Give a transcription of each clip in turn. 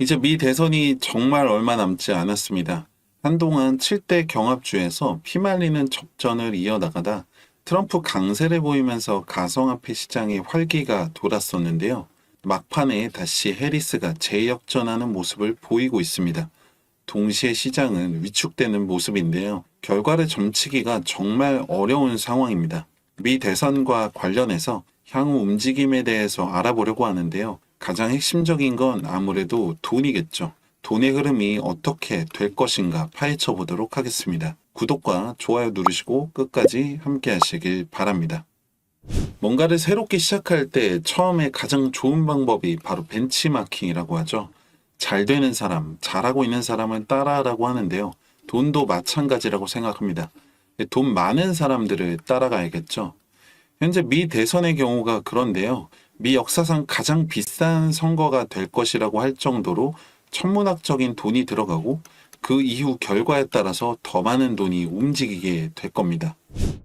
이제 미 대선이 정말 얼마 남지 않았습니다. 한동안 7대 경합주에서 피말리는 접전을 이어나가다 트럼프 강세를 보이면서 가상화폐 시장에 활기가 돌았었는데요. 막판에 다시 해리스가 재역전하는 모습을 보이고 있습니다. 동시에 시장은 위축되는 모습인데요. 결과를 점치기가 정말 어려운 상황입니다. 미 대선과 관련해서 향후 움직임에 대해서 알아보려고 하는데요. 가장 핵심적인 건 아무래도 돈이겠죠. 돈의 흐름이 어떻게 될 것인가 파헤쳐 보도록 하겠습니다. 구독과 좋아요 누르시고 끝까지 함께 하시길 바랍니다. 뭔가를 새롭게 시작할 때 처음에 가장 좋은 방법이 바로 벤치마킹이라고 하죠. 잘 되는 사람, 잘하고 있는 사람을 따라하라고 하는데요. 돈도 마찬가지라고 생각합니다. 돈 많은 사람들을 따라가야겠죠. 현재 미 대선의 경우가 그런데요. 미 역사상 가장 비싼 선거가 될 것이라고 할 정도로 천문학적인 돈이 들어가고 그 이후 결과에 따라서 더 많은 돈이 움직이게 될 겁니다.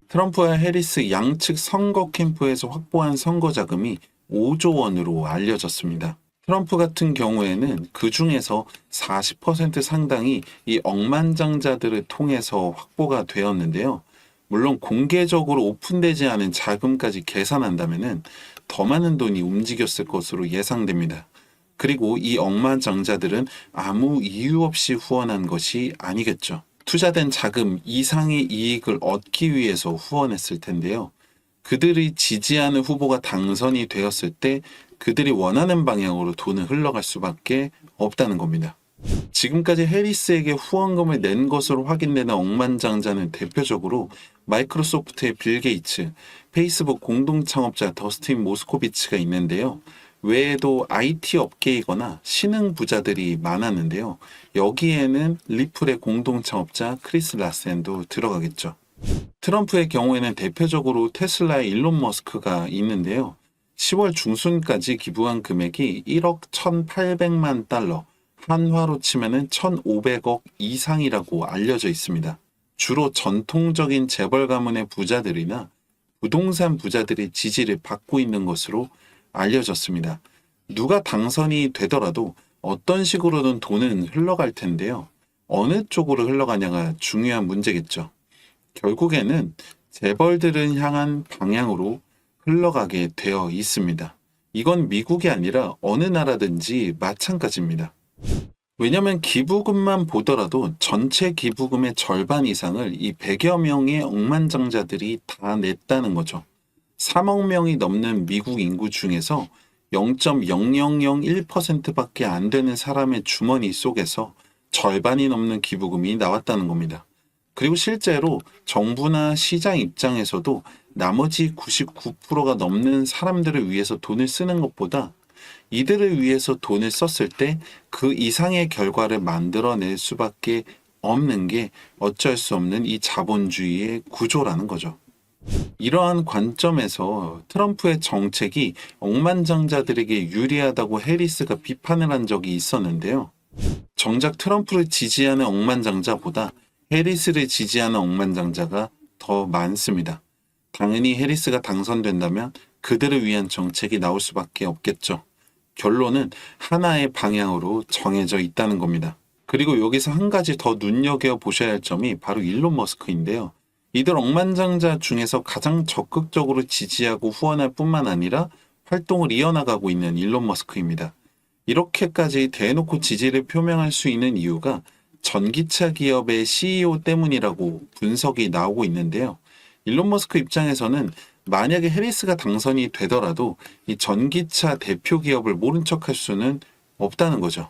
트럼프와 해리스 양측 선거 캠프에서 확보한 선거 자금이 5조 원으로 알려졌습니다. 트럼프 같은 경우에는 그 중에서 40% 상당이 이 억만장자들을 통해서 확보가 되었는데요. 물론 공개적으로 오픈되지 않은 자금까지 계산한다면 더 많은 돈이 움직였을 것으로 예상됩니다. 그리고 이 억만장자들은 아무 이유 없이 후원한 것이 아니겠죠. 투자된 자금 이상의 이익을 얻기 위해서 후원했을 텐데요. 그들이 지지하는 후보가 당선이 되었을 때 그들이 원하는 방향으로 돈을 흘러갈 수밖에 없다는 겁니다. 지금까지 해리스에게 후원금을 낸 것으로 확인되는 억만장자는 대표적으로 마이크로소프트의 빌 게이츠, 페이스북 공동 창업자 더스틴 모스코비치가 있는데요. 외에도 IT 업계이거나 신흥 부자들이 많았는데요. 여기에는 리플의 공동 창업자 크리스 라센도 들어가겠죠. 트럼프의 경우에는 대표적으로 테슬라의 일론 머스크가 있는데요. 10월 중순까지 기부한 금액이 1억 1,800만 달러, 한화로 치면은 1,500억 이상이라고 알려져 있습니다. 주로 전통적인 재벌 가문의 부자들이나 부동산 부자들의 지지를 받고 있는 것으로 알려졌습니다. 누가 당선이 되더라도 어떤 식으로든 돈은 흘러갈 텐데요. 어느 쪽으로 흘러가냐가 중요한 문제겠죠. 결국에는 재벌들은 향한 방향으로 흘러가게 되어 있습니다. 이건 미국이 아니라 어느 나라든지 마찬가지입니다. 왜냐하면 기부금만 보더라도 전체 기부금의 절반 이상을 이 100여 명의 억만장자들이 다 냈다는 거죠. 3억 명이 넘는 미국 인구 중에서 0.0001%밖에 안 되는 사람의 주머니 속에서 절반이 넘는 기부금이 나왔다는 겁니다. 그리고 실제로 정부나 시장 입장에서도 나머지 99%가 넘는 사람들을 위해서 돈을 쓰는 것보다 이들을 위해서 돈을 썼을 때 그 이상의 결과를 만들어낼 수밖에 없는 게 어쩔 수 없는 이 자본주의의 구조라는 거죠. 이러한 관점에서 트럼프의 정책이 억만장자들에게 유리하다고 해리스가 비판을 한 적이 있었는데요. 정작 트럼프를 지지하는 억만장자보다 해리스를 지지하는 억만장자가 더 많습니다. 당연히 해리스가 당선된다면 그들을 위한 정책이 나올 수밖에 없겠죠. 결론은 하나의 방향으로 정해져 있다는 겁니다. 그리고 여기서 한 가지 더 눈여겨보셔야 할 점이 바로 일론 머스크인데요. 이들 억만장자 중에서 가장 적극적으로 지지하고 후원할 뿐만 아니라 활동을 이어나가고 있는 일론 머스크입니다. 이렇게까지 대놓고 지지를 표명할 수 있는 이유가 전기차 기업의 CEO 때문이라고 분석이 나오고 있는데요. 일론 머스크 입장에서는 만약에 해리스가 당선이 되더라도 이 전기차 대표 기업을 모른 척할 수는 없다는 거죠.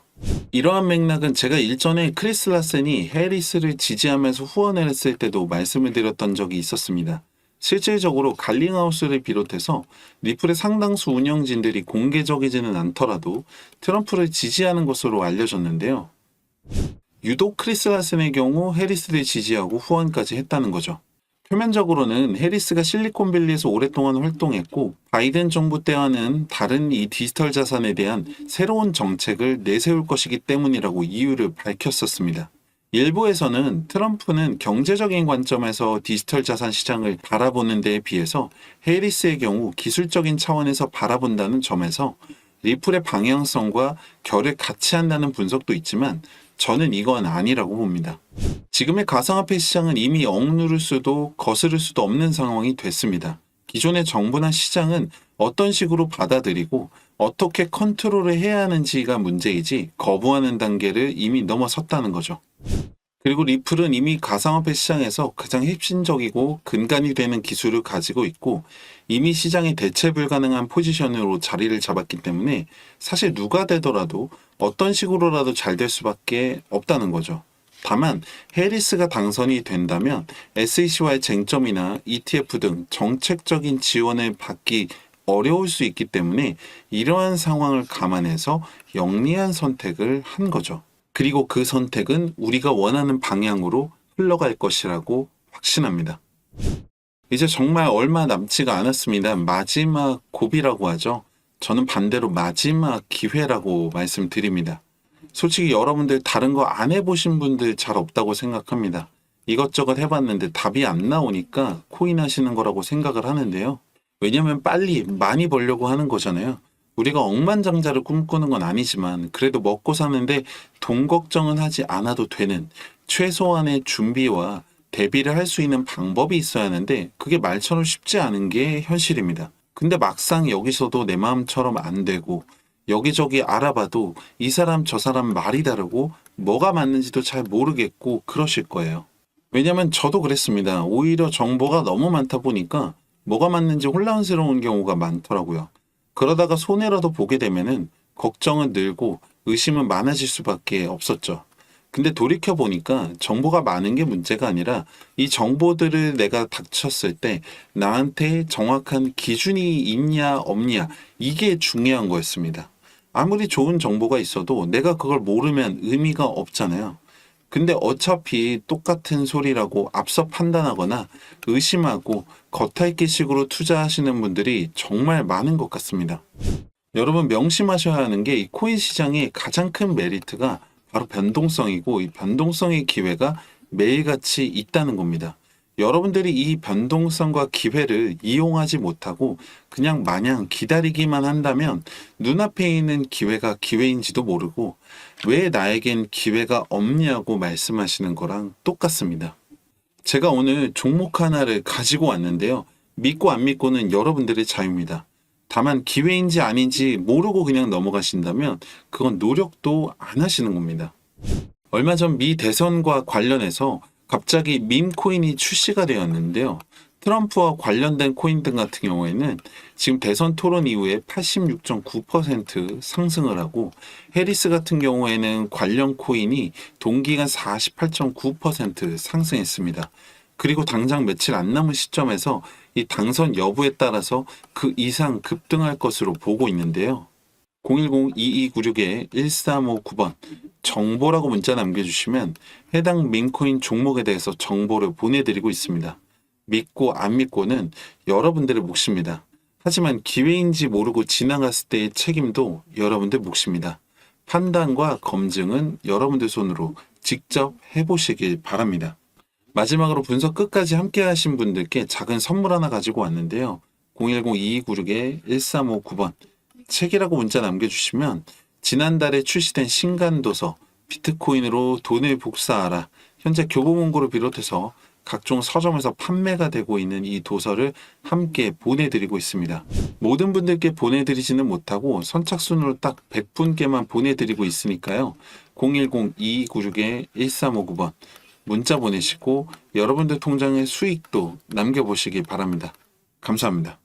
이러한 맥락은 제가 일전에 크리스 라센이 해리스를 지지하면서 후원을 했을 때도 말씀을 드렸던 적이 있었습니다. 실질적으로 갈링하우스를 비롯해서 리플의 상당수 운영진들이 공개적이지는 않더라도 트럼프를 지지하는 것으로 알려졌는데요. 유독 크리스 라센의 경우 해리스를 지지하고 후원까지 했다는 거죠. 표면적으로는 해리스가 실리콘밸리에서 오랫동안 활동했고 바이든 정부 때와는 다른 이 디지털 자산에 대한 새로운 정책을 내세울 것이기 때문이라고 이유를 밝혔었습니다. 일부에서는 트럼프는 경제적인 관점에서 디지털 자산 시장을 바라보는 데에 비해서 해리스의 경우 기술적인 차원에서 바라본다는 점에서 리플의 방향성과 결을 같이 한다는 분석도 있지만 저는 이건 아니라고 봅니다. 지금의 가상화폐 시장은 이미 억누를 수도 거스를 수도 없는 상황이 됐습니다. 기존의 정부나 시장은 어떤 식으로 받아들이고 어떻게 컨트롤을 해야 하는지가 문제이지 거부하는 단계를 이미 넘어섰다는 거죠. 그리고 리플은 이미 가상화폐 시장에서 가장 핵심적이고 근간이 되는 기술을 가지고 있고 이미 시장에 대체 불가능한 포지션으로 자리를 잡았기 때문에 사실 누가 되더라도 어떤 식으로라도 잘 될 수밖에 없다는 거죠. 다만 해리스가 당선이 된다면 SEC와의 쟁점이나 ETF 등 정책적인 지원을 받기 어려울 수 있기 때문에 이러한 상황을 감안해서 영리한 선택을 한 거죠. 그리고 그 선택은 우리가 원하는 방향으로 흘러갈 것이라고 확신합니다. 이제 정말 얼마 남지가 않았습니다. 마지막 고비라고 하죠. 저는 반대로 마지막 기회라고 말씀드립니다. 솔직히 여러분들 다른 거 안 해보신 분들 잘 없다고 생각합니다. 이것저것 해봤는데 답이 안 나오니까 코인 하시는 거라고 생각을 하는데요. 왜냐면 빨리 많이 벌려고 하는 거잖아요. 우리가 억만장자를 꿈꾸는 건 아니지만 그래도 먹고 사는데 돈 걱정은 하지 않아도 되는 최소한의 준비와 대비를 할 수 있는 방법이 있어야 하는데 그게 말처럼 쉽지 않은 게 현실입니다. 근데 막상 여기서도 내 마음처럼 안 되고 여기저기 알아봐도 이 사람 저 사람 말이 다르고 뭐가 맞는지도 잘 모르겠고 그러실 거예요. 왜냐면 저도 그랬습니다. 오히려 정보가 너무 많다 보니까 뭐가 맞는지 혼란스러운 경우가 많더라고요. 그러다가 손해라도 보게 되면은 걱정은 늘고 의심은 많아질 수밖에 없었죠. 근데 돌이켜보니까 정보가 많은 게 문제가 아니라 이 정보들을 내가 닥쳤을 때 나한테 정확한 기준이 있냐 없냐 이게 중요한 거였습니다. 아무리 좋은 정보가 있어도 내가 그걸 모르면 의미가 없잖아요. 근데 어차피 똑같은 소리라고 앞서 판단하거나 의심하고 겉핥기식으로 투자하시는 분들이 정말 많은 것 같습니다. 여러분 명심하셔야 하는 게 이 코인 시장의 가장 큰 메리트가 바로 변동성이고 이 변동성의 기회가 매일같이 있다는 겁니다. 여러분들이 이 변동성과 기회를 이용하지 못하고 그냥 마냥 기다리기만 한다면 눈앞에 있는 기회가 기회인지도 모르고 왜 나에겐 기회가 없냐고 말씀하시는 거랑 똑같습니다. 제가 오늘 종목 하나를 가지고 왔는데요. 믿고 안 믿고는 여러분들의 자유입니다. 다만 기회인지 아닌지 모르고 그냥 넘어가신다면 그건 노력도 안 하시는 겁니다. 얼마 전 미 대선과 관련해서 갑자기 밈 코인이 출시가 되었는데요. 트럼프와 관련된 코인들 같은 경우에는 지금 대선 토론 이후에 86.9% 상승을 하고 해리스 같은 경우에는 관련 코인이 동기간 48.9% 상승했습니다. 그리고 당장 며칠 안 남은 시점에서 이 당선 여부에 따라서 그 이상 급등할 것으로 보고 있는데요. 010-2296-1359번 정보라고 문자 남겨주시면 해당 밈코인 종목에 대해서 정보를 보내드리고 있습니다. 믿고 안 믿고는 여러분들의 몫입니다. 하지만 기회인지 모르고 지나갔을 때의 책임도 여러분들 몫입니다. 판단과 검증은 여러분들 손으로 직접 해보시길 바랍니다. 마지막으로 분석 끝까지 함께 하신 분들께 작은 선물 하나 가지고 왔는데요. 010-2296-1359번 책이라고 문자 남겨주시면 지난달에 출시된 신간도서 비트코인으로 돈을 복사하라 현재 교보문고를 비롯해서 각종 서점에서 판매가 되고 있는 이 도서를 함께 보내드리고 있습니다. 모든 분들께 보내드리지는 못하고 선착순으로 딱 100분께만 보내드리고 있으니까요. 010-2296-1359번 문자 보내시고 여러분들 통장의 수익도 남겨보시기 바랍니다. 감사합니다.